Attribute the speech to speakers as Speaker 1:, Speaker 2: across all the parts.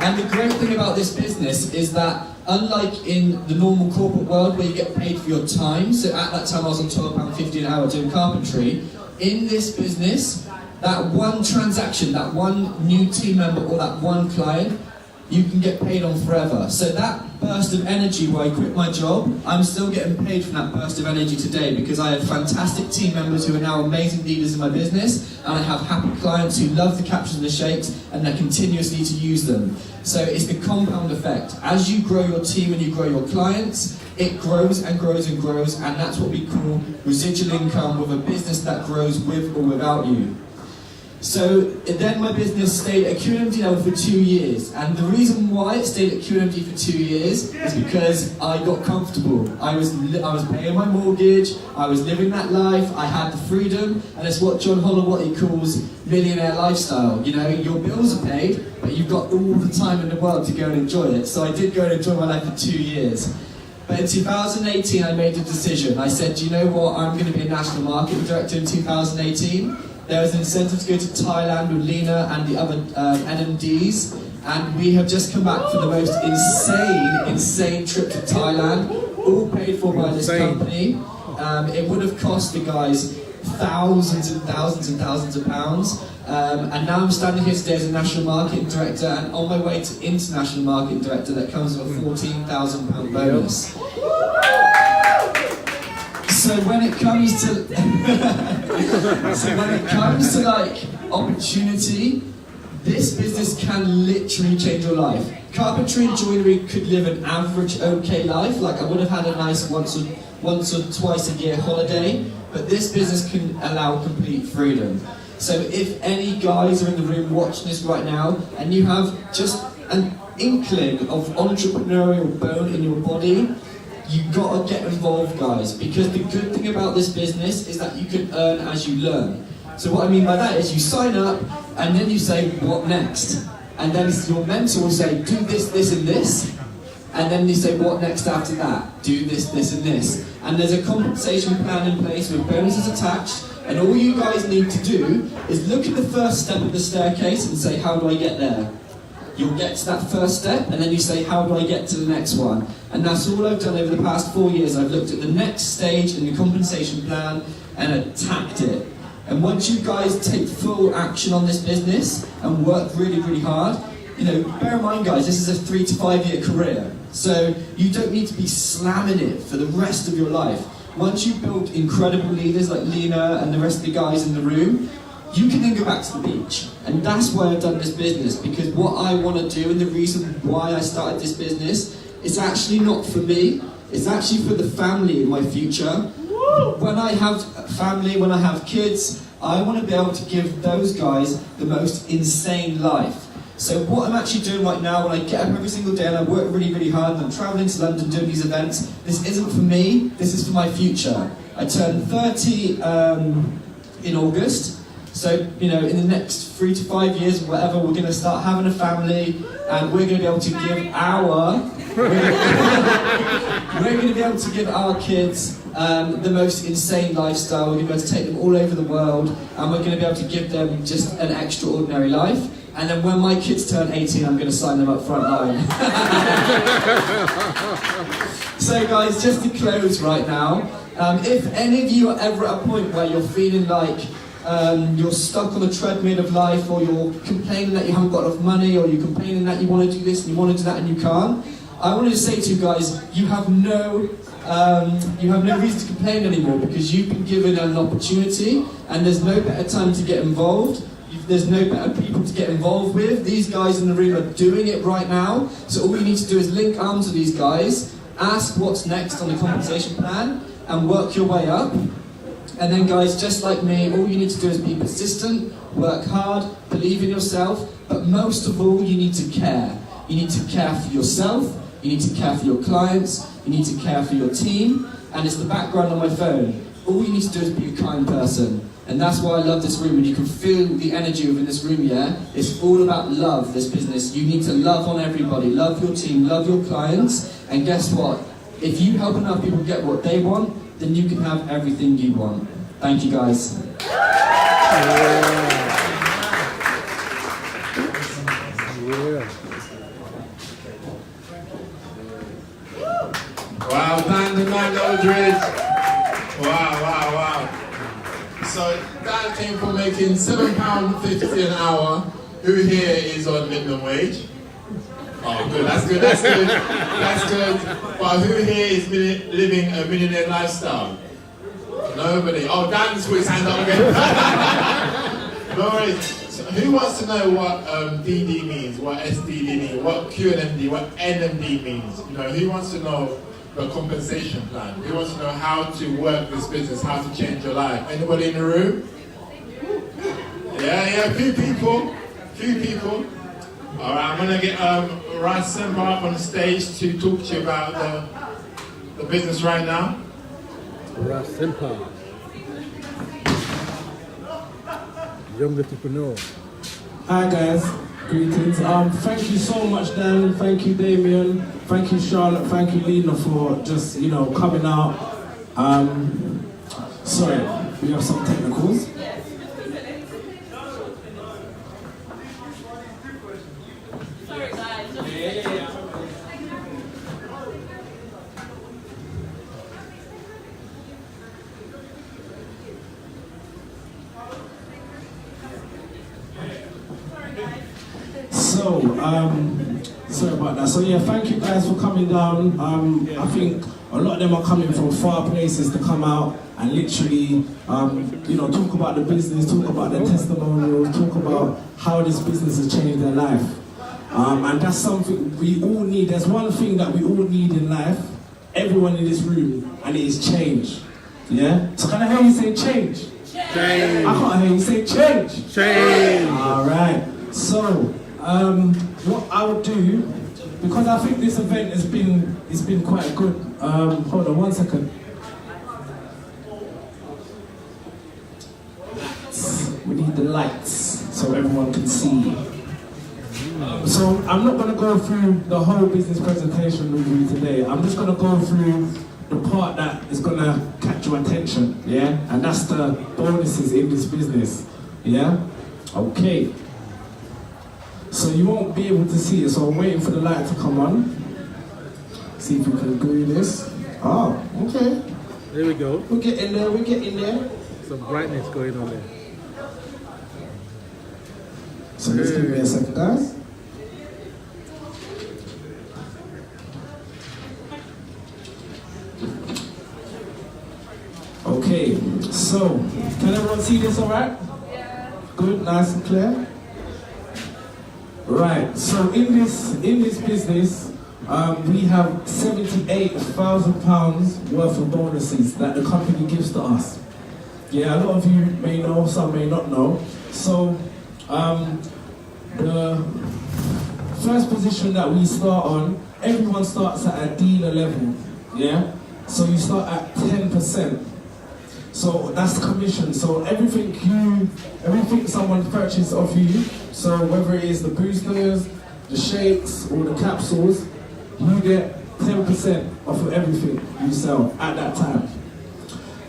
Speaker 1: And the great thing about this business is that, unlike in the normal corporate world where you get paid for your time, so at that time I was on £12.50 an hour doing carpentry, in this business, that one transaction, that one new team member or that one client, you can get paid on forever. So that burst of energy where I quit my job, I'm still getting paid from that burst of energy today because I have fantastic team members who are now amazing leaders in my business, and I have happy clients who love the captures and the shakes and they're continuously to use them. So it's the compound effect. As you grow your team and you grow your clients, it grows and grows and grows, and that's what we call residual income with a business that grows with or without you. So then my business stayed at QMD level for 2 years, and the reason why it stayed at QMD for 2 years is because I got comfortable. I was paying my mortgage, I was living that life, I had the freedom, and it's what John Holloway calls millionaire lifestyle. You know, your bills are paid, but you've got all the time in the world to go and enjoy it. So I did go and enjoy my life for 2 years. But in 2018 I made a decision. I said, do you know what, I'm going to be a national marketing director in 2018. There was an incentive to go to Thailand with Lena and the other NMDs, and we have just come back from the most insane trip to Thailand, all paid for by this company. It would have cost the guys thousands and thousands and thousands of pounds, and now I'm standing here today as a national marketing director and on my way to international marketing director that comes with a £14,000 bonus. So when it comes to like opportunity, this business can literally change your life. Carpentry and joinery could live an average okay life, like I would have had a nice once or twice a year holiday, but this business can allow complete freedom. So if any guys are in the room watching this right now and you have just an inkling of entrepreneurial bone in your body, you gotta get involved, guys, because the good thing about this business is that you can earn as you learn. So what I mean by that is you sign up and then you say, what next? And then your mentor will say, do this, this and this. And then you say, what next after that? Do this, this and this. And there's a compensation plan in place with bonuses attached, and all you guys need to do is look at the first step of the staircase and say, how do I get there? You'll get to that first step, and then you say, how do I get to the next one? And that's all I've done over the past 4 years. I've looked at the next stage in the compensation plan and attacked it. And once you guys take full action on this business and work really, really hard, you know, bear in mind, guys, this is a 3 to 5 year career. So you don't need to be slamming it for the rest of your life. Once you build incredible leaders like Lena and the rest of the guys in the room, you can then go back to the beach. And that's why I've done this business, because what I want to do and the reason why I started this business is actually not for me, it's actually for the family in my future. When I have family, when I have kids, I want to be able to give those guys the most insane life. So what I'm actually doing right now, when I get up every single day and I work really, really hard and I'm travelling to London doing these events, this isn't for me, this is for my future. I turn 30 in August. So, you know, in the next 3 to 5 years, or whatever, we're going to start having a family, and we're going to be able to give our kids the most insane lifestyle. We're going to be able to take them all over the world, and we're going to be able to give them just an extraordinary life. And then when my kids turn 18, I'm going to sign them up front line. So guys, just to close right now, if any of you are ever at a point where you're feeling like you're stuck on the treadmill of life, or you're complaining that you haven't got enough money, or you're complaining that you want to do this and you want to do that and you can't, I wanted to say to you guys, you have no reason to complain anymore, because you've been given an opportunity, and there's no better time to get involved. There's no better people to get involved with. These guys in the room are doing it right now, so all you need to do is link arms with these guys, ask what's next on the compensation plan, and work your way up. And then guys, just like me, all you need to do is be persistent, work hard, believe in yourself, but most of all, you need to care. You need to care for yourself, you need to care for your clients, you need to care for your team, and it's the background on my phone. All you need to do is be a kind person. And that's why I love this room, and you can feel the energy within this room, yeah? It's all about love, this business. You need to love on everybody, love your team, love your clients, and guess what? If you help enough people get what they want, then you can have everything you want. Thank you, guys.
Speaker 2: Yeah. Aldridge. Wow. So that came from making £7.50 an hour. Who here is on minimum wage? Oh, good, that's good. But who here is living a millionaire lifestyle? Nobody. Oh, Dan's put his hand up again. No worries. So who wants to know what DD means, what SDD means, what QNMD, what NMD means? You know, who wants to know the compensation plan? Who wants to know how to work this business, how to change your life? Anybody in the room? Yeah, few people. All right, I'm gonna get Ras and Spyro up on the stage to talk to you about the business right now.
Speaker 3: Ras and Spyro, young entrepreneur.
Speaker 4: Hi guys, greetings. Thank you so much, Dan. Thank you, Damien. Thank you, Charlotte. Thank you, Lena, for just coming out. Sorry, we have some technicals.
Speaker 5: Sorry guys.
Speaker 4: So, sorry about that. So yeah, thank you guys for coming down. I think a lot of them are coming from far places to come out and literally, talk about the business, talk about their testimonials, talk about how this business has changed their life. And that's something we all need. There's one thing that we all need in life, everyone in this room, and it is change. Yeah? So can I hear you say change?
Speaker 3: Change.
Speaker 4: I can't hear you say change.
Speaker 3: Change.
Speaker 4: All right. So, what I would do, because I think this event has been quite good. Hold on 1 second. We need the lights so everyone can see. So I'm not going to go through the whole business presentation with you today. I'm just going to go through the part that is going to catch your attention, yeah? And that's the bonuses in this business, yeah? Okay. So you won't be able to see it, so I'm waiting for the light to come on. See if we can do this. Oh, okay.
Speaker 3: There we go.
Speaker 4: We're getting there.
Speaker 3: Some brightness going on there.
Speaker 4: So just give me a second, guys. Okay, so can everyone see this all right?
Speaker 5: Yeah.
Speaker 4: Good, nice and clear. Right, so in this business, we have £78,000 worth of bonuses that the company gives to us. Yeah, a lot of you may know, some may not know. So, the first position that we start on, everyone starts at a dealer level, yeah? So you start at 10%. So that's commission. So everything someone purchases off you, so whether it is the boosters, the shakes, or the capsules, you get 10% off of everything you sell at that time.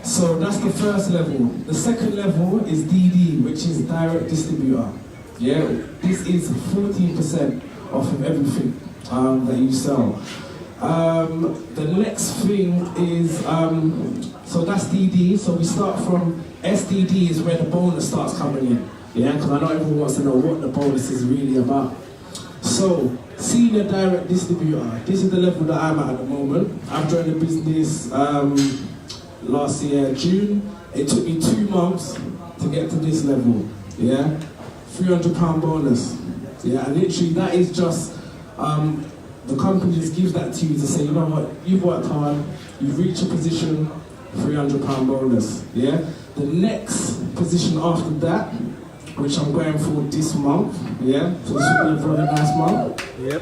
Speaker 4: So that's the first level. The second level is DD, which is direct distributor. Yeah, this is 14% off of everything that you sell. The next thing is, so that's DD, so we start from SDD is where the bonus starts coming in. Yeah, because I know everyone wants to know what the bonus is really about. So, senior direct distributor, this is the level that I'm at the moment. I've joined the business last year, June. It took me 2 months to get to this level, yeah? £300 bonus, yeah? And literally that is just, the company just gives that to you to say, you know what, you've worked hard, you've reached a position, £300 bonus, yeah? The next position after that, which I'm going for this month, yeah? So this will be a very nice month.
Speaker 3: Yep.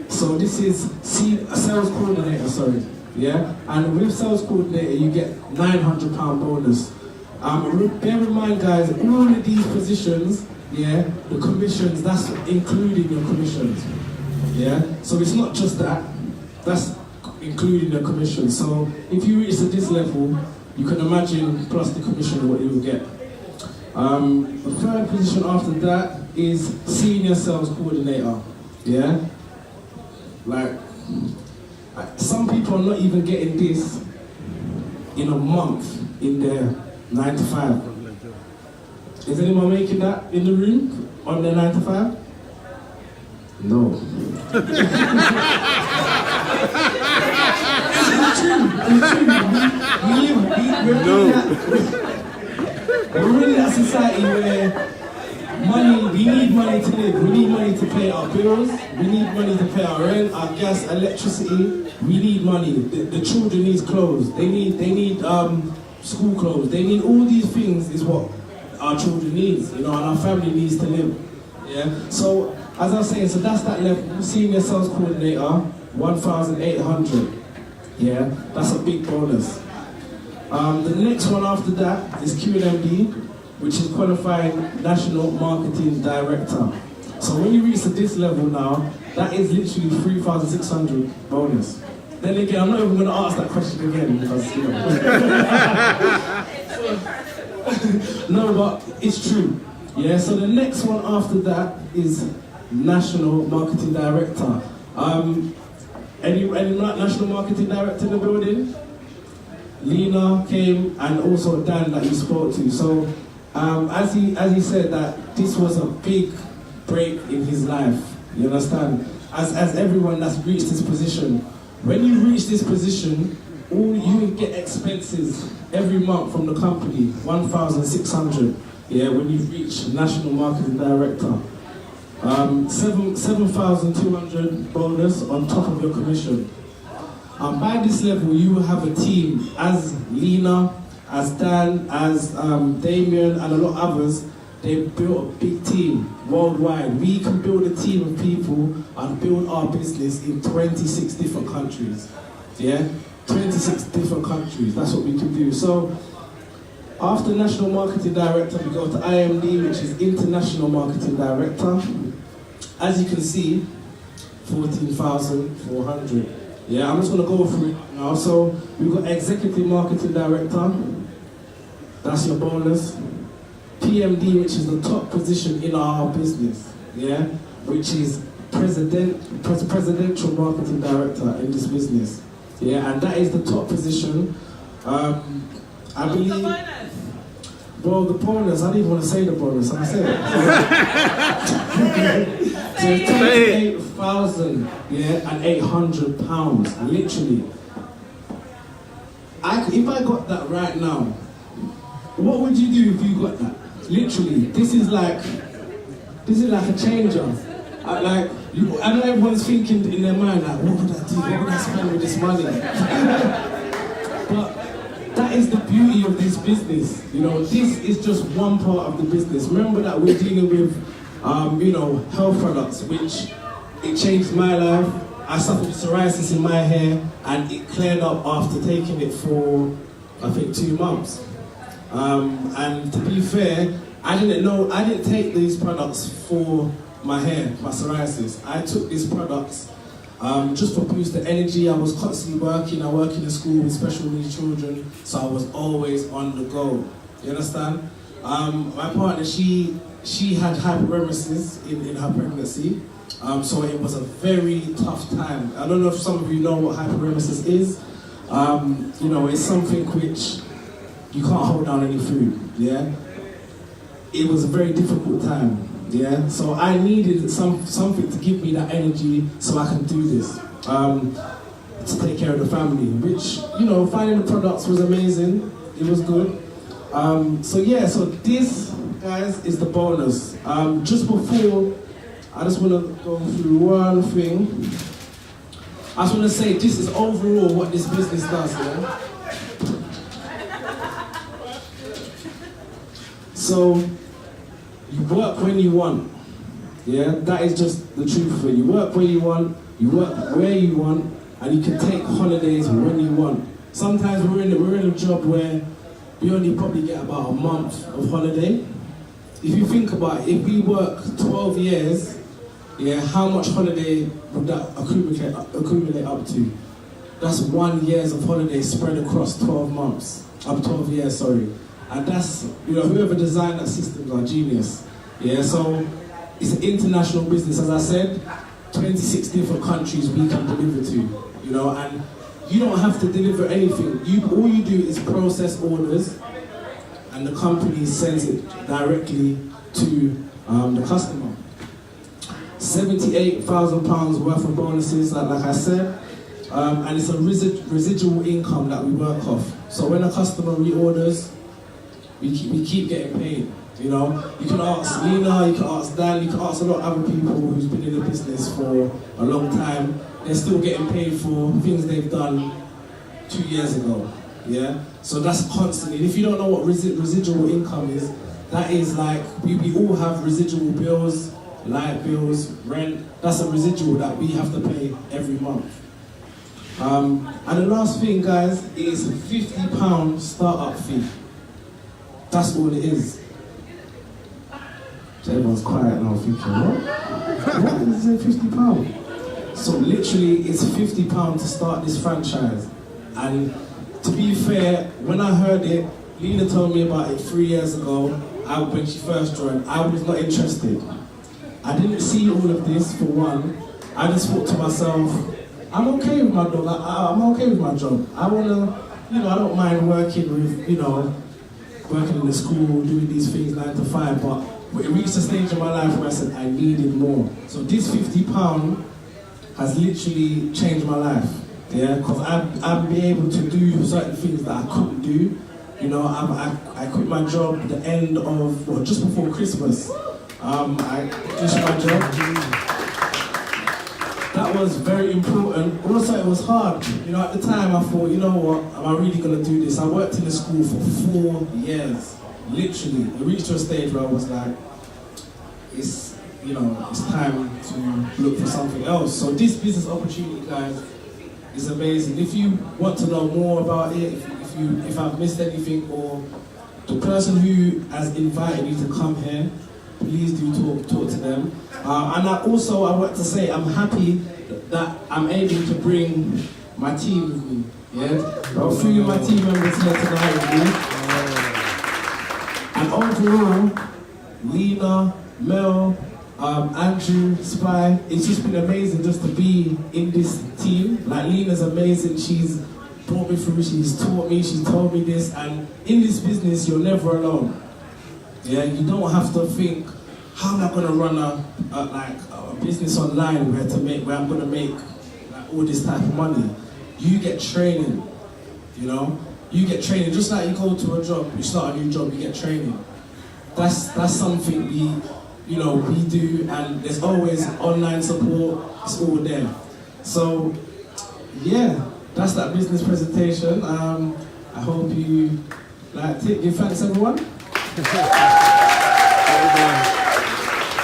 Speaker 4: So this is sales coordinator, sorry, yeah? And with sales coordinator, you get £900 bonus. Bear in mind, guys, all of these positions, yeah, the commissions, that's including your commissions, yeah? So it's not just that, that's including the commission. So if you reach to this level, you can imagine plus the commission what you will get. The third position after that is senior sales coordinator, yeah? Like, some people are not even getting this in a month in their 9 to 5. Is anyone making that in the room on their 9 to 5? No. It's true. We're in that society where we need money to live. We need money to pay our bills. We need money to pay our rent, our gas, electricity. We need money. The children need clothes. They need school clothes. They need all these things. Is what our children needs, and our family needs to live. Yeah. So as I was saying, so that's that level. Senior sales coordinator, 1,800. Yeah, that's a big bonus. The next one after that is QNMD, which is qualified National Marketing Director. So when you reach to this level now, that is literally 3,600 bonus. Then again, I'm not even going to ask that question again because, no, but it's true. Yeah, so the next one after that is National Marketing Director. Any National Marketing Director in the building? Lena came, and also Dan that you spoke to. So as he said that this was a big break in his life, you understand? As everyone that's reached this position, when you reach this position, all you get expenses every month from the company, 1,600. Yeah, when you reach National Marketing Director. 7,200 bonus on top of your commission. By this level, you will have a team, as Lena, as Dan, as Damien, and a lot of others. They built a big team worldwide. We can build a team of people and build our business in 26 different countries. Yeah, 26 different countries. That's what we can do. So after National Marketing Director, we go to IMD, which is International Marketing Director. As you can see, 14,400. Yeah, I'm just going to go through it now. So we've got Executive Marketing Director. That's your bonus. PMD, which is the top position in our business. Yeah, which is Presidential Marketing Director in this business. Yeah, and that is the top position. I believe. Well, the bonus, I didn't even want to say the bonus, I said it. So it's 28,000, yeah, and 800 pounds, literally. If I got that right now, what would you do if you got that? Literally, this is like a changer. I know everyone's thinking in their mind, like, what would I do? What would I spend with this money? But that is the beauty of this business. This is just one part of the business. Remember that we're dealing with, health products, which it changed my life. I suffered with psoriasis in my hair, and it cleared up after taking it for, I think, 2 months. And to be fair, I didn't take these products for my hair, my psoriasis. I took these products just for boost the energy. I was constantly working. I work in a school with special needs children, so I was always on the go. You understand? My partner, she had hyperemesis in her pregnancy, so it was a very tough time. I don't know if some of you know what hyperemesis is. It's something which you can't hold down any food. Yeah, it was a very difficult time. Yeah, so I needed something to give me that energy so I can do this, to take care of the family, which, finding the products was amazing. It was good. So this, guys, is the bonus. Just before, I just want to go through one thing. I just want to say this is overall what this business does, yeah? So, you work when you want. Yeah, that is just the truth for you. You work when you want, you work where you want, and you can take holidays when you want. Sometimes we're in a job where we only probably get about a month of holiday. If you think about it, if we work 12 years, yeah, how much holiday would that accumulate up to? That's 1 year of holiday spread across 12 months. 12 years, sorry. And that's, whoever designed that system are genius. Yeah, so it's an international business, as I said, 26 different countries we can deliver to, and you don't have to deliver anything. All you do is process orders, and the company sends it directly to the customer. £78,000 worth of bonuses, like I said, and it's a residual income that we work off. So when a customer reorders, we keep getting paid. You know, you can ask Lena, you can ask Dan, you can ask a lot of other people who's been in the business for a long time. They're still getting paid for things they've done 2 years ago. Yeah, so that's constantly. If you don't know what residual income is, that is like we all have residual bills, light bills, rent. That's a residual that we have to pay every month. And the last thing, guys, is £50 startup fee. That's all it is. So everyone's quiet now thinking, what? What is it, £50? So literally, it's £50 to start this franchise. And to be fair, when I heard it, Lena told me about it 3 years ago, when she first joined, I was not interested. I didn't see all of this, for one. I just thought to myself, I'm okay with my job. I'm okay with my job. I wanna, I don't mind working with, working in the school, doing these things 9 to 5, but it reached a stage in my life where I said I needed more. So this £50 has literally changed my life. Yeah, because I've been able to do certain things that I couldn't do. I quit my job at the end of, just before Christmas. I finished my job. That was very important. Also, it was hard. At the time I thought, you know what, am I really gonna do this? I worked in the school for 4 years, literally. It reached to a stage where I was like, it's time to look for something else. So this business opportunity, guys, is amazing. If you want to know more about it, if I've missed anything, or the person who has invited you to come here, please do talk to them. And I want to say I'm happy that I'm able to bring my team with me. Yeah, I've got 3 of my team members here tonight with me. And overall, Lena, Mel, Andrew, Spy, it's just been amazing just to be in this team. Like, Lena's amazing. She's brought me through. She's taught me. She's told me this. And in this business, you're never alone. Yeah, you don't have to think, how am I going to run a business online where I'm going to make all this type of money? You get training, You get training, just like you go to a job, you start a new job, you get training. That's something we do, and there's always online support, it's all there. So, yeah, that's that business presentation. I hope you liked it. Give thanks, everyone.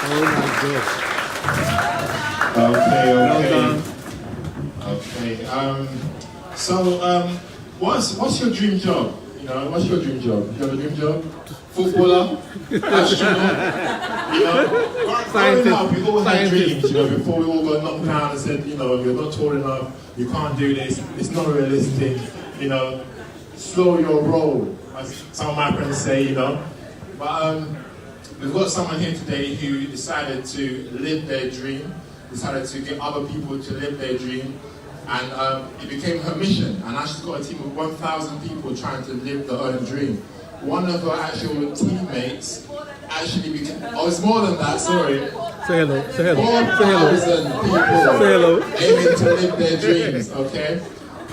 Speaker 3: Oh my God.
Speaker 2: Okay. So, what's your dream job? What's your dream job? You have a dream job? Footballer? Astronaut? Growing up, we all had dreams, before we all got knocked down and said, you're not tall enough, you can't do this, it's not realistic, slow your roll, as some of my friends say, But we've got someone here today who decided to live their dream, decided to get other people to live their dream, and it became her mission. And now she's got a team of 1,000 people trying to live their own dream. One of her actual teammates actually became, it's more than that, sorry.
Speaker 3: Say hello, say hello.
Speaker 2: 4,000 people
Speaker 3: Say hello.
Speaker 2: aiming to live their dreams, okay?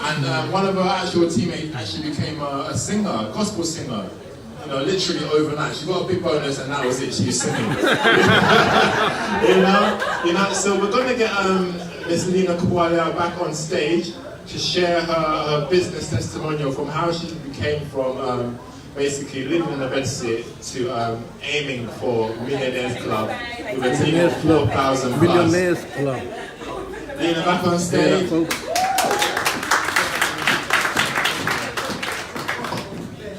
Speaker 2: And one of her actual teammates actually became a singer, a gospel singer. Literally overnight. She got a big bonus and that was it, she was singing. So we're gonna get Miss Lena Kabwala back on stage to share her business testimonial from how she became from basically living in a bedsit to aiming for Millionaires Club with a team of 4,000 plus.
Speaker 3: Millionaires Club.
Speaker 2: Lena back on stage.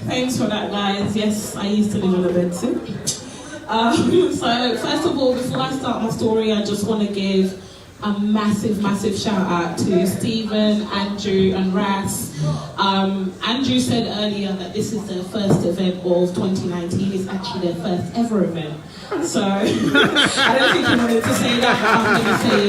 Speaker 5: Thanks for that, guys. Yes, I used to live in a bedsit. So first of all, before I start my story, I just want to give a massive shout out to Stephen, Andrew and Ras. Andrew said earlier that this is their first event of 2019. It's actually their first ever event. So I don't think he wanted to say that, but I'm going to say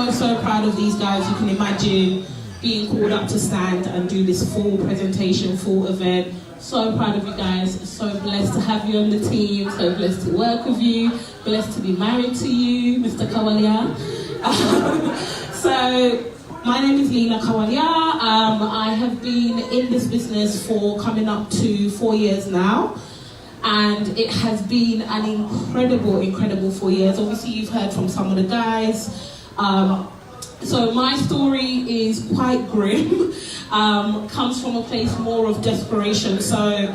Speaker 5: it. So proud of these guys. You can imagine being called up to stand and do this full presentation, full event. So proud of you guys, so blessed to have you on the team, so blessed to work with you, blessed to be married to you, Mr. Kawalia. So, my name is Lina Kawalia. I have been in this business for coming up to 4 years now. And it has been an incredible 4 years. Obviously, you've heard from some of the guys. So my story is quite grim. Comes from a place more of desperation. So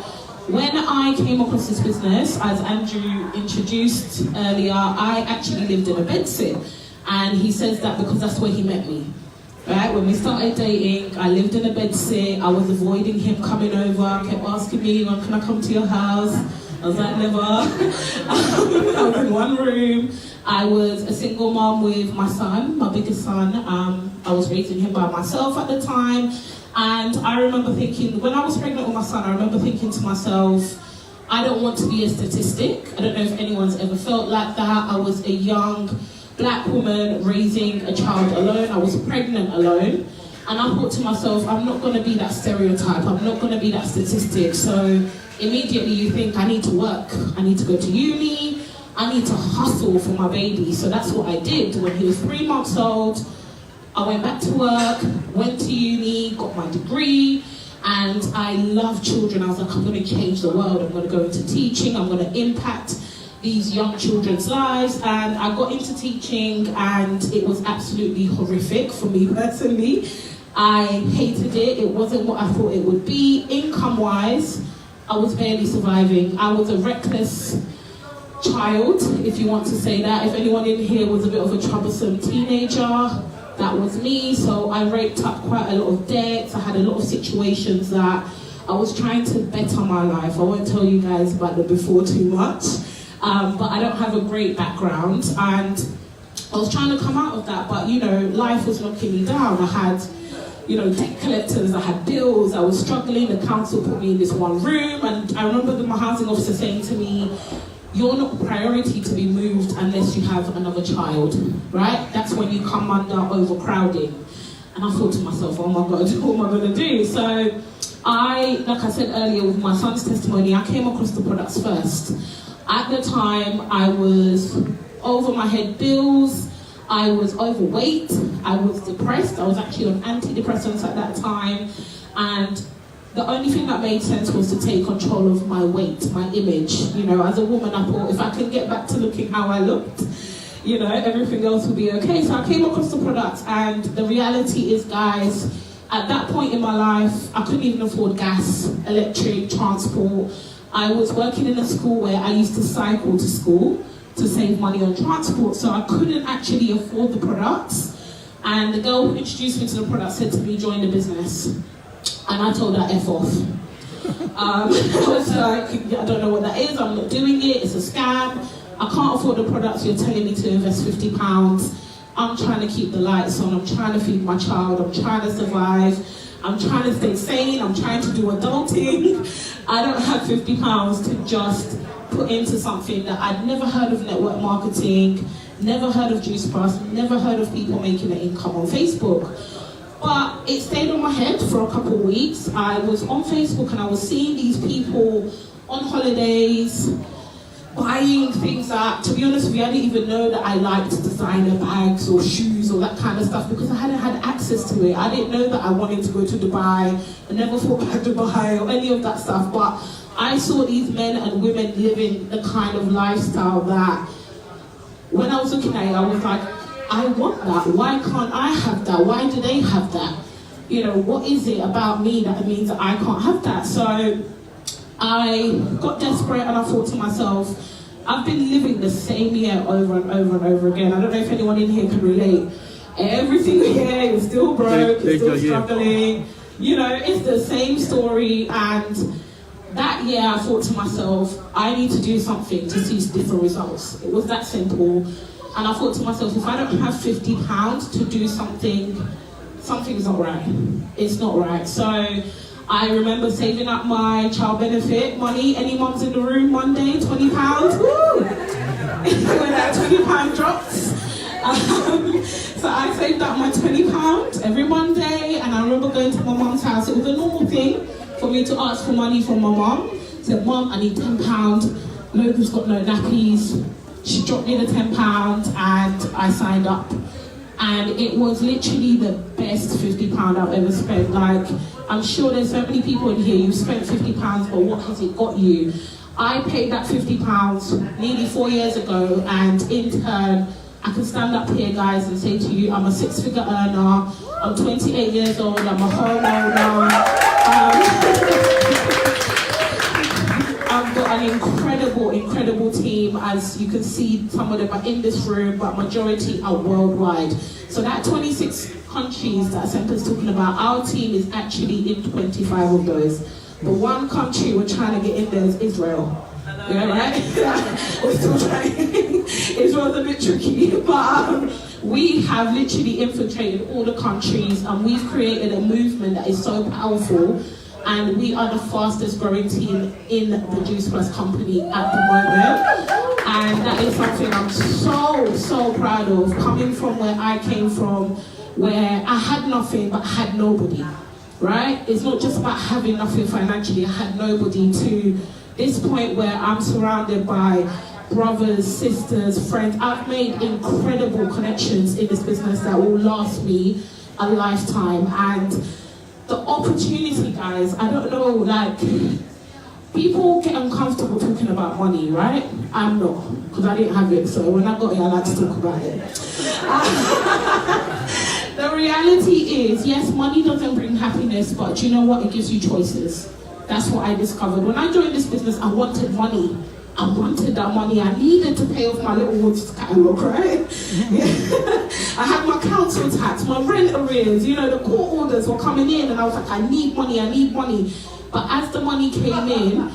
Speaker 5: when I came across this business, as Andrew introduced earlier, I actually lived in a bedsit. And he says that because that's where he met me. Right, when we started dating, I lived in a bedsit. I was avoiding him coming over. Kept asking me, "When can I come to your house?" I was like, "Never." I was in one room. I was a single mom with my son, my biggest son. I was raising him by myself at the time. And I remember thinking, when I was pregnant with my son, I remember thinking to myself, I don't want to be a statistic. I don't know if anyone's ever felt like that. I was a young black woman raising a child alone. I was pregnant alone. And I thought to myself, I'm not going to be that stereotype. I'm not going to be that statistic. So immediately you think, I need to work. I need to go to uni. I need to hustle for my baby. So that's what I did. When he was 3 months old, I went back to work, went to uni, got my degree. And I love children. I was like, I'm going to change the world. I'm going to go into teaching. I'm going to impact these young children's lives. And I got into teaching, and it was absolutely horrific for me personally. I hated it. It wasn't what I thought it would be. Income-wise, I was barely surviving. I was a reckless child, if you want to say that. If anyone in here was a bit of a troublesome teenager, that was me. So I raked up quite a lot of debts. I had a lot of situations that I was trying to better my life. I won't tell you guys about the before too much. But I don't have a great background, and I was trying to come out of that, but you know, life was knocking me down. I had, you know, debt collectors, I had bills, I was struggling. The council put me in this one room, and I remember my housing officer saying to me, "You're not a priority to be moved unless you have another child," right? That's when you come under overcrowding. And I thought to myself, oh my God, what am I gonna do? So like I said earlier with my son's testimony, I came across the products first. At the time, I was over my head bills, I was overweight, I was depressed, I was actually on antidepressants at that time, and the only thing that made sense was to take control of my weight, my image. You know, as a woman, I thought if I can get back to looking how I looked, you know, everything else will be okay. So I came across the products, and the reality is, guys, at that point in my life, I couldn't even afford gas, electric, transport. I was working in a school where I used to cycle to school to save money on transport, so I couldn't actually afford the products. And the girl who introduced me to the product said to me, "Join the business." And I told her F off. I was like, I don't know what that is, I'm not doing it, it's a scam. I can't afford the products, you're telling me to invest £50. I'm trying to keep the lights on, I'm trying to feed my child, I'm trying to survive, I'm trying to stay sane, I'm trying to do adulting. I don't have £50 to just put into something that I'd never heard of network marketing, never heard of Juice Plus, never heard of people making an income on Facebook. But it stayed on my head for a couple of weeks. I was on Facebook and I was seeing these people on holidays, buying things that, to be honest with you, I didn't even know that I liked designer bags or shoes or that kind of stuff because I hadn't had access to it. I didn't know that I wanted to go to Dubai. I never thought about Dubai or any of that stuff. But I saw these men and women living the kind of lifestyle that when I was looking at it, I was like, I want that. Why can't I have that? Why do they have that? You know, what is it about me that means that I can't have that? So I got desperate and I thought to myself, I've been living the same year over and over and over again. I don't know if anyone in here can relate. Every single year, you're still broke, you're still struggling. You know, it's the same story. And that year I thought to myself, I need to do something to see different results. It was that simple. And I thought to myself, if I don't have £50 to do something, something's not right. It's not right. So I remember saving up my child benefit money. Any mums in the room Monday, £20? Woo! When that £20 drops. So I saved up my £20 every Monday, and I remember going to my mum's house. It was a normal thing for me to ask for money from my mum. Said, Mum, I need £10. Logan's got no nappies. She dropped me the £10 and I signed up. And it was literally the best £50 I've ever spent. Like, I'm sure there's so many people in here, you've spent £50, but what has it got you? I paid that £50 nearly 4 years ago, and in turn, I can stand up here, guys, and say to you, I'm a 6-figure earner, I'm 28 years old, I'm a homeowner. I've got an incredible team. As you can see, some of them are in this room, but majority are worldwide. So that 26 countries that Semper's talking about, our team is actually in 25 of those. The one country we're trying to get in there is Israel. Yeah, right? We're still trying. Israel's a bit tricky, but we have literally infiltrated all the countries, and we've created a movement that is so powerful. And we are the fastest growing team in the Juice Plus company at the moment. And that is something I'm so proud of. Coming from where I came from, where I had nothing but I had nobody, right? It's not just about having nothing financially. I had nobody, to this point where I'm surrounded by brothers, sisters, friends. I've made incredible connections in this business that will last me a lifetime. And the opportunity, guys, I don't know, like, people get uncomfortable talking about money, right? I'm not, because I didn't have it, so when I got it, I like to talk about it. The reality is, yes, money doesn't bring happiness, but you know what? It gives you choices. That's what I discovered. When I joined this business, I wanted money. I wanted that money. I needed to pay off my little woods catalog, right? I had my council tax, my rent arrears, you know, the court orders were coming in, and I was like, I need money. But as the money came in,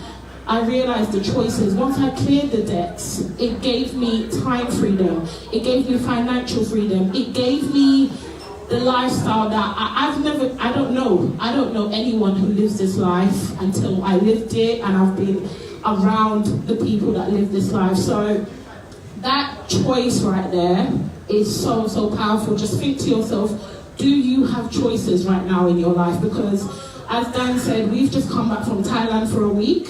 Speaker 5: I realized the choices. Once I cleared the debts, it gave me time freedom. It gave me financial freedom. It gave me the lifestyle that I don't know anyone who lives this life until I lived it, and I've been around the people that live this life. So that choice right there is so powerful. Just think to yourself, do you have choices right now in your life? Because as Dan said, we've just come back from Thailand for a week.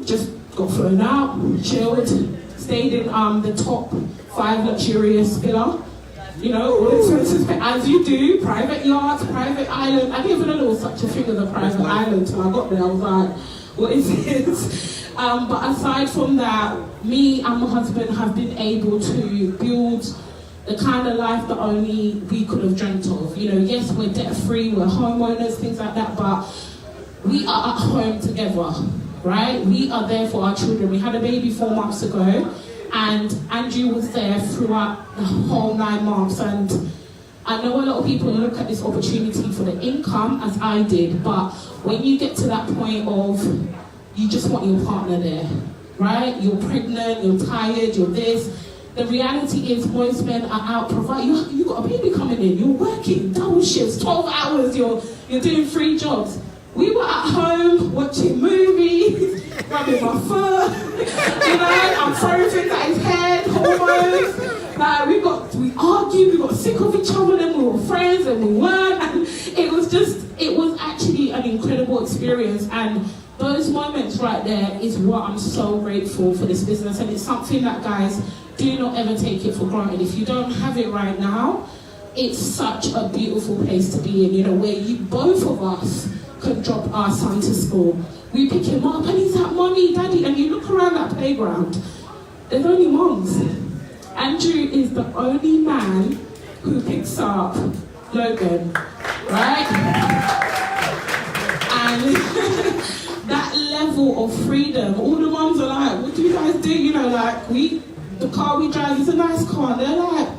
Speaker 5: Just got flown out, chilled, stayed in the top 5 luxurious villa. You know, all expenses, as you do, private yachts, private island. I didn't even know there was such a thing as a private island till I got there. I was like, what is this? But aside from that, me and my husband have been able to build the kind of life that only we could have dreamt of. You know, yes, we're debt-free, we're homeowners, things like that, but we are at home together, right? We are there for our children. We had a baby 4 months ago, and Andrew was there throughout the whole 9 months. And I know a lot of people look at this opportunity for the income, as I did, but when you get to that point of you just want your partner there, right? You're pregnant, you're tired, you're this. The reality is most men are out providing. You got a baby coming in, you're working double shifts, 12 hours, you're doing 3 jobs. We were at home watching movies, rubbing my foot, you know, I'm throwing things at his head, hormones. Like, we argued, we got sick of each other, then we were friends and we weren't. And it was actually an incredible experience. And those moments right there is what I'm so grateful for this business. And it's something that, guys, do not ever take it for granted. If you don't have it right now, it's such a beautiful place to be in, you know, where both of us could drop our son to school. We pick him up and he's like, Mommy, Daddy, and you look around that playground, there's only moms. Andrew is the only man who picks up Logan, right? And that level of freedom, all the moms are like, what do you guys do? You know, like, the car we drive is a nice car, and they're like,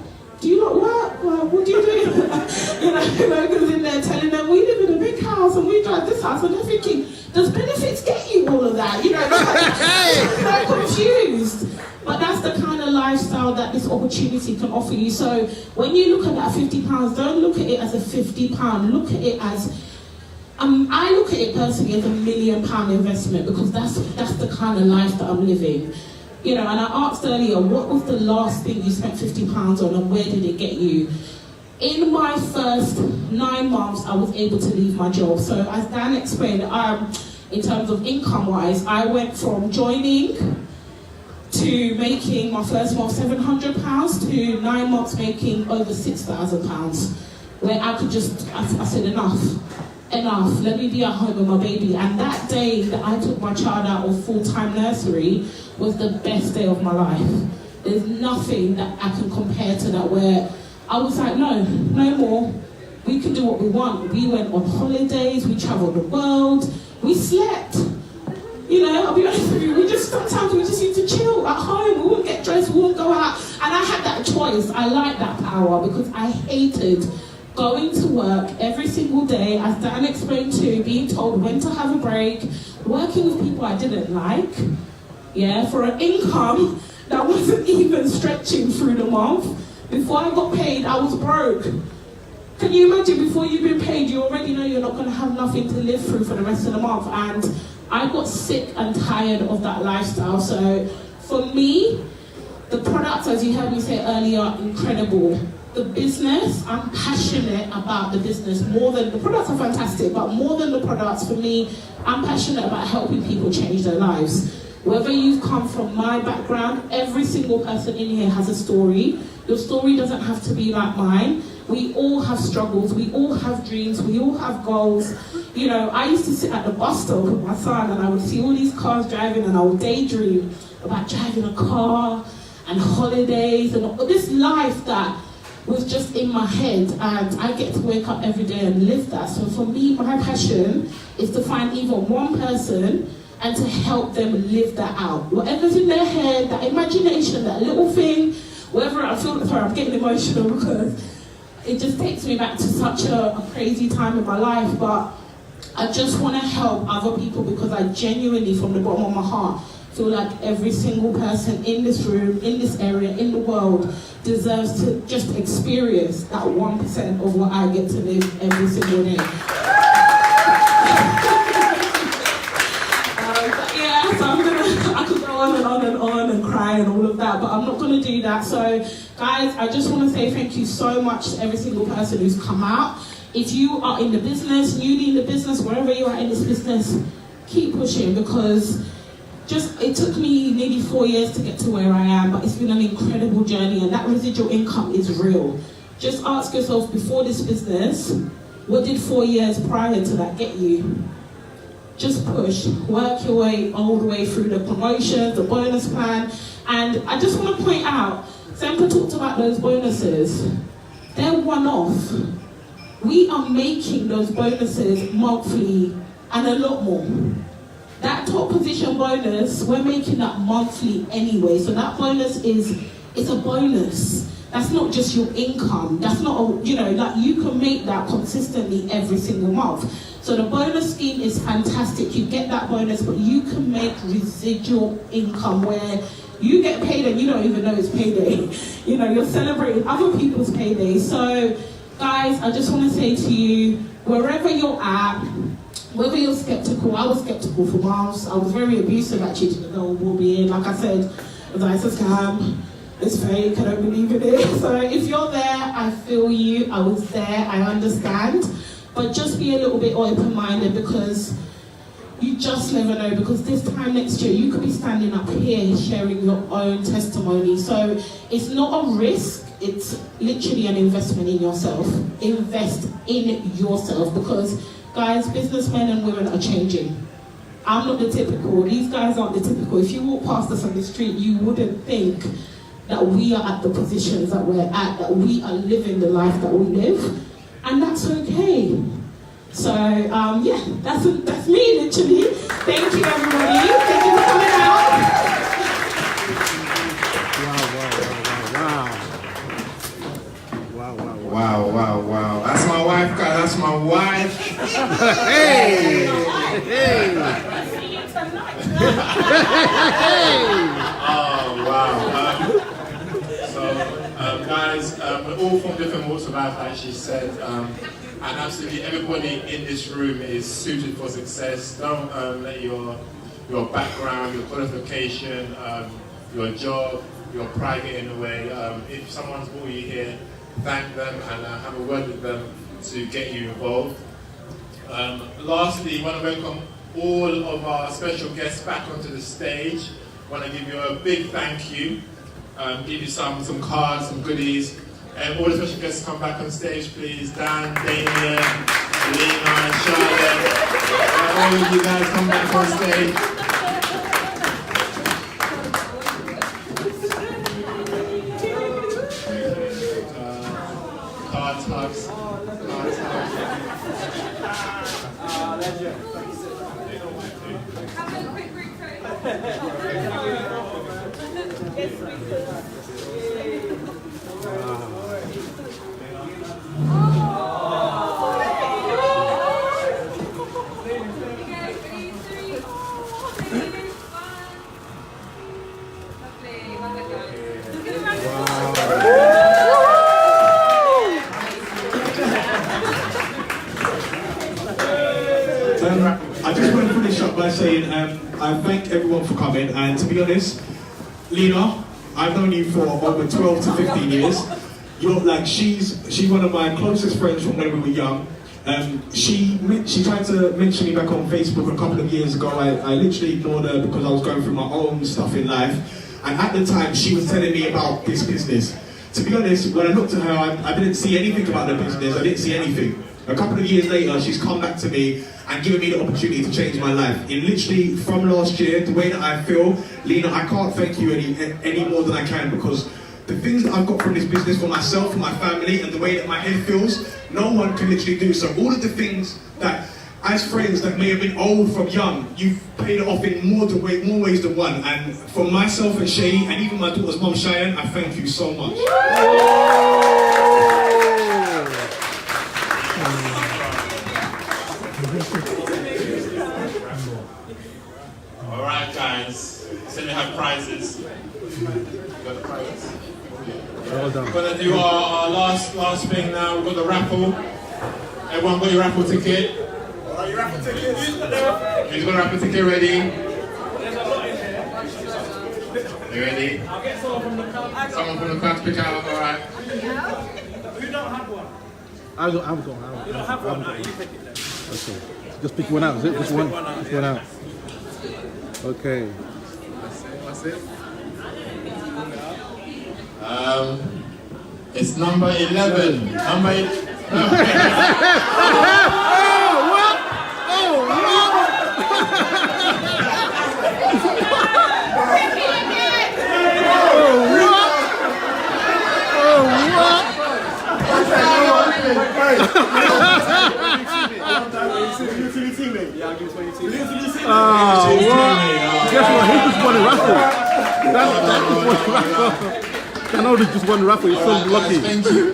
Speaker 5: do you not work? Well, what do you do? You know, Logan's in there telling them, we live in a big house and we drive this house, and they're thinking, does benefits get you all of that? You know, they're confused. But that's the kind of lifestyle that this opportunity can offer you. So when you look at that £50, don't look at it as a £50. Look at it as, I look at it personally as £1 million investment, because that's the kind of life that I'm living. You know, and I asked earlier, what was the last thing you spent £50 on and where did it get you? In my first 9 months, I was able to leave my job. So as Dan explained, in terms of income-wise, I went from joining to making my first month £700 to 9 months making over £6,000, where I could just, I said enough, let me be at home with my baby. And that day that I took my child out of full-time nursery was the best day of my life. There's nothing that I can compare to that, where I was like, no more. We can do what we want. We went on holidays, we traveled the world, we slept. You know, I'll be honest with you, sometimes we just need to chill at home. We won't get dressed, we won't go out. And I had that choice. I like that power because I hated going to work every single day, as Dan explained too, being told when to have a break, working with people I didn't like, for an income that wasn't even stretching through the month. Before I got paid, I was broke. Can you imagine, before you've been paid, you already know you're not going to have nothing to live through for the rest of the month. And I got sick and tired of that lifestyle. So for me, the products, as you heard me say earlier, are incredible. The business, I'm passionate about the business more than, the products are fantastic, but more than the products, for me, I'm passionate about helping people change their lives. Whether you've come from my background, every single person in here has a story. Your story doesn't have to be like mine. We all have struggles, we all have dreams, we all have goals. You know, I used to sit at the bus stop with my son and I would see all these cars driving and I would daydream about driving a car and holidays and all this life that was just in my head, and I get to wake up every day and live that. So for me, my passion is to find even one person and to help them live that out. Whatever's in their head, that imagination, that little thing, whatever, I'm getting emotional because it just takes me back to such a crazy time in my life, but I just want to help other people because I genuinely, from the bottom of my heart, feel like every single person in this room, in this area, in the world deserves to just experience that 1% of what I get to live every single day. I could go on and on and on and cry and all of that, but I'm not going to do that. So guys, I just want to say thank you so much to every single person who's come out. If you are in the business, newly in the business, wherever you are in this business, keep pushing, because it took me nearly 4 years to get to where I am, but it's been an incredible journey, and that residual income is real. Just ask yourself, before this business, what did 4 years prior to that get you? Just push, work your way all the way through the promotions, the bonus plan. And I just want to point out, Semper talked about those bonuses. They're one-off. We are making those bonuses monthly and a lot more. That top position bonus, we're making that monthly anyway. So that bonus is a bonus. That's not just your income. That's not, like you can make that consistently every single month. So the bonus scheme is fantastic. You get that bonus, but you can make residual income where you get paid and you don't even know it's payday. You're celebrating other people's payday. So guys, I just want to say to you, wherever you're at, whether you're skeptical, I was skeptical for miles. I was very abusive actually to the girl well-being. Like I said, it's a scam, it's fake, I don't believe in it. So if you're there, I feel you, I was there, I understand. But just be a little bit open-minded, because you just never know, because this time next year you could be standing up here sharing your own testimony. So it's not a risk, it's literally an investment in yourself. Invest in yourself, because guys, businessmen and women are changing. I'm not the typical, these guys aren't the typical. If you walk past us on the street, you wouldn't think that we are at the positions that we're at, that we are living the life that we live, and that's okay. So, yeah, that's me, literally. Thank you, everybody. Thank you for coming out.
Speaker 2: Wow. That's my wife, guys. That's my wife.
Speaker 3: Hey!
Speaker 2: Oh, wow. Guys, we're all from different walks of life, like she said. And absolutely everybody in this room is suited for success. Don't let your background, your qualification, your job, your private in a way. If someone's brought you here, thank them and have a word with them to get you involved. Lastly, I want to welcome all of our special guests back onto the stage. I want to give you a big thank you, give you some cards, some goodies. And all the special guests come back on stage, please. Dan, Damien, Lena, and Charlotte. All of you guys come back on stage. Card hugs.
Speaker 6: Have a quick group photo.
Speaker 4: I just want to finish up by saying I thank everyone for coming, and to be honest, Lena, I've known you for over 12 to 15 years. You're like, she's one of my closest friends from when we were young. She tried to mention me back on Facebook a couple of years ago. I literally ignored her because I was going through my own stuff in life. And at the time, she was telling me about this business. To be honest, when I looked at her, I didn't see anything about the business. I didn't see anything. A couple of years later, she's come back to me and given me the opportunity to change my life. In literally, from last year, the way that I feel, Lena, I can't thank you any more than I can, because the things that I've got from this business for myself, for my family, and the way that my head feels, no one can literally do. So all of the things that, as friends that may have been old from young, you've paid it off in more ways than one. And for myself and Shay, and even my daughter's mum, Cheyenne, I thank you so much.
Speaker 2: All right, guys. So we have prizes. You got the prizes?
Speaker 3: Well done.
Speaker 2: We're gonna do our last thing now. We've got the raffle. Everyone got your raffle ticket? Alright, your raffle ticket. Who's got the raffle ticket ready? You ready?
Speaker 7: I'll get someone from the crowd.
Speaker 2: Someone from the crowd to pick out. Alright.
Speaker 7: Who don't have one?
Speaker 3: I don't have one.
Speaker 7: You don't have one? No, you pick it then.
Speaker 3: Okay. Just pick one out, is it? Just one? Just one out. Okay.
Speaker 2: That's it. It's number 11.
Speaker 3: Guess what? He just won a raffle. That just won a raffle. I know they just won a raffle. You're so lucky.
Speaker 2: Thank you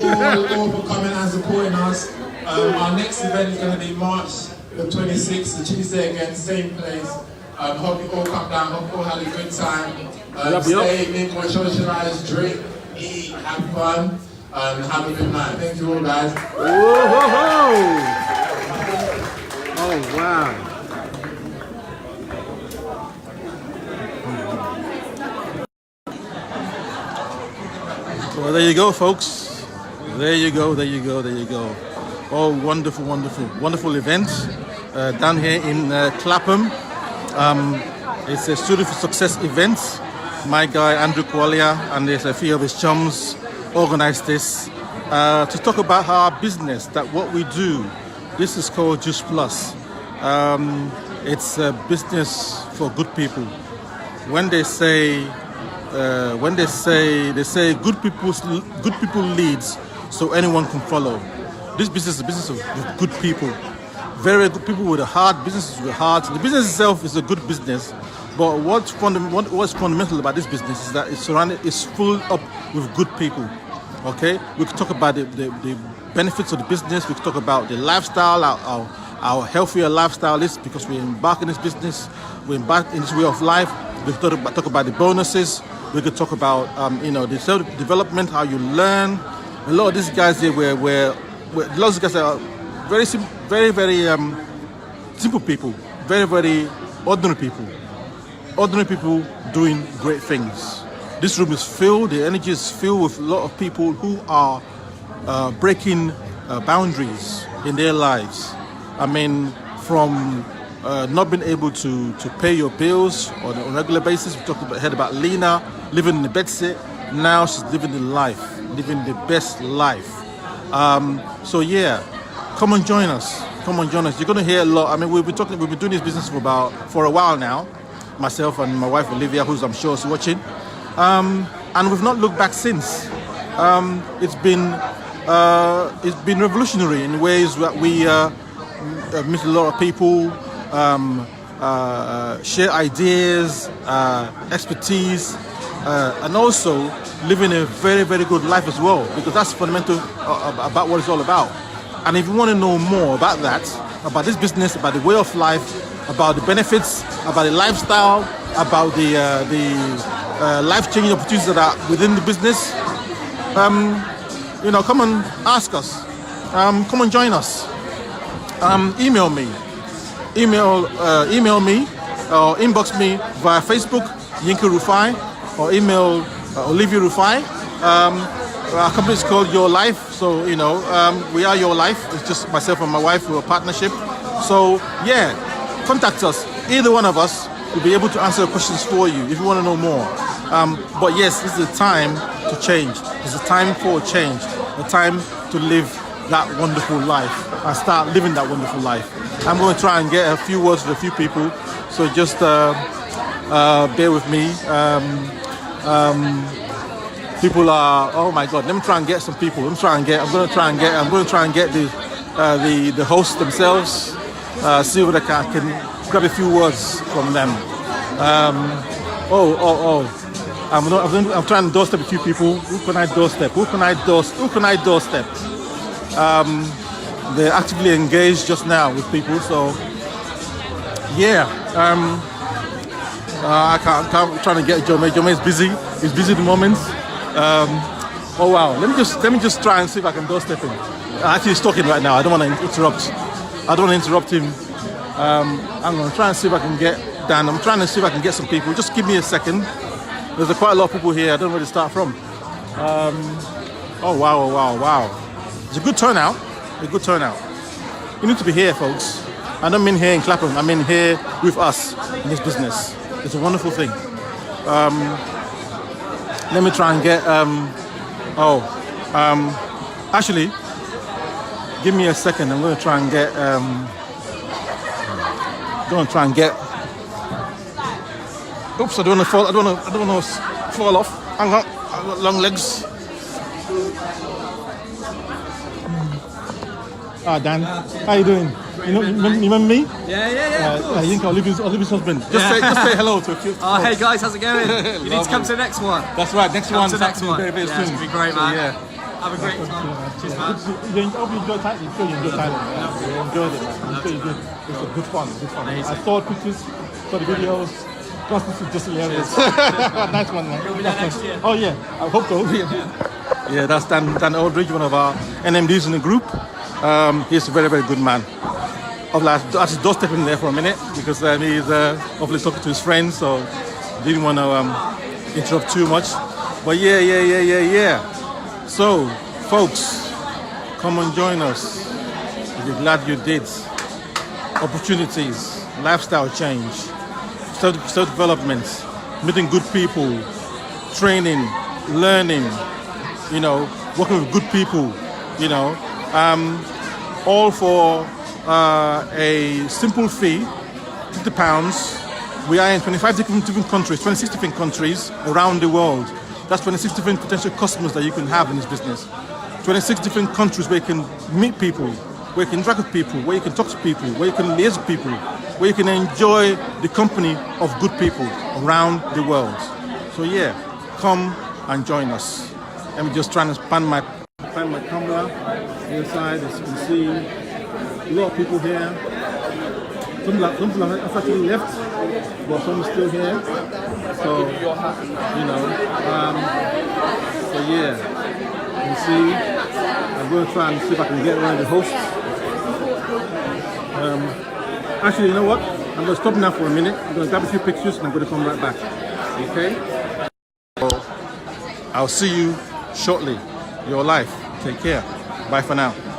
Speaker 2: all for coming and supporting us. Our next event is going to be March the 26th, the Tuesday again, same place. Hope you all come down. Hope you all had a good time. Stay, mingle, socialize, drink, eat, have fun, and have a good night. Thank you all, guys.
Speaker 3: Oh, wow. Well, there you go, folks. There you go, there you go, there you go. Oh, wonderful, wonderful, wonderful event down here in Clapham. It's a Studio for Success event. My guy, Andrew Kwalia, and there's a few of his chums organized this to talk about our business, that what we do. This is called Juice Plus. It's a business for good people. When they say good people leads, so anyone can follow. This business is a business of good people, very good people with a heart. Businesses with hearts. The business itself is a good business, but what's fundamental about this business is that it's full up with good people. Okay, we could talk about the benefits of the business. We could talk about the lifestyle, our healthier lifestyle. This because we embark in this business, we embark in this way of life. We could talk about the bonuses. We could talk about the self-development, how you learn. A lot of these guys here lots of guys are very simple people, very ordinary people doing great things. This room is filled, the energy is filled with a lot of people who are breaking boundaries in their lives. I mean, from not being able to pay your bills on a regular basis. We talked about Lena living in the bedsit. Now she's living the life, living the best life. So yeah, come and join us. Come and join us. You're gonna hear a lot. I mean, we've been doing this business for a while now. Myself and my wife Olivia, who's I'm sure is watching, and we've not looked back since. It's been revolutionary in ways that we meet a lot of people, share ideas, expertise, and also living a very, very good life as well, because that's fundamental about what it's all about. And if you want to know more about that, about this business, about the way of life, about the benefits, about the lifestyle, about the life-changing opportunities that are within the business, come and ask us. Come and join us. Email me or inbox me via Facebook, Yinka Rufai, or email Olivia Rufai. Our company is called Your Life, so we are Your Life. It's just myself and my wife. We're a partnership. So yeah, contact us. Either one of us will be able to answer questions for you if you want to know more. But yes, this is the time to change. It's a time for change. A time to live that wonderful life and start living that wonderful life. I'm going to try and get a few words with a few people, so just bear with me. People are, oh my God, let me try and get some people. I'm going to try and get the hosts themselves, see what I can grab a few words from them. I'm trying to doorstep a few people. Who can I doorstep? They're actively engaged just now with people, so yeah. I can't trying to get Jome. Jome is busy. He's busy at the moment. Oh wow. Let me just try and see if I can doorstep him. Actually, he's talking right now. I don't want to interrupt him. I'm going to try and see if I can get Dan. I'm trying to see if I can get some people. Just give me a second. There's quite a lot of people here. I don't know where to start from. Oh wow. It's a good turnout. You need to be here, folks. I don't mean here in Clapham. I mean here with us in this business. It's a wonderful thing. Let me try and get. Actually, give me a second. I'm going to try and get. Oops! I don't want to fall. I don't want to fall off. Hang on. I've got long legs. Dan, how you doing? You remember me?
Speaker 6: Yeah, of course.
Speaker 3: Yinka, Olivia's husband. Just say hello to a few.
Speaker 6: Oh, hey guys, how's it going? You need to come to the next one.
Speaker 3: That's right, next one. Very, very
Speaker 6: yeah,
Speaker 3: soon.
Speaker 6: it's gonna be great, man.
Speaker 3: Yeah.
Speaker 6: Have a great time. Cheers, man.
Speaker 3: I hope you enjoy Thailand. I'm sure you enjoy Thailand. You enjoyed it, man. I'm sure you did. It's a good fun.
Speaker 6: Amazing.
Speaker 3: I saw pictures, saw the videos. Plus, this is just hilarious. Nice one, man.
Speaker 6: You'll be there next year.
Speaker 3: Oh yeah, I hope so. Yeah, that's Dan Aldridge, one of our NMDs in the group. He's a very, very good man. I just doorstep him there for a minute because he's hopefully talking to his friends, so didn't want to interrupt too much. But yeah. So, folks, come and join us. We're glad you did. Opportunities, lifestyle change, self-development, meeting good people, training, learning, working with good people, all for a simple fee, £50. We are in 25 different countries, 26 different countries around the world. That's 26 different potential customers that you can have in this business. 26 different countries where you can meet people, where you can interact with people, where you can talk to people, where you can liaise with people, where you can enjoy the company of good people around the world. So yeah, come and join us. Let me just try and pan my camera inside. As you can see, a lot of people here. Some people have actually left, but some are still here. So, so yeah, you can see, I'm going to try and see if I can get around the host. Actually, you know what? I'm going to stop now for a minute. I'm going to grab a few pictures and I'm going to come right back. Okay? I'll see you shortly. Your life. Take care. Bye for now.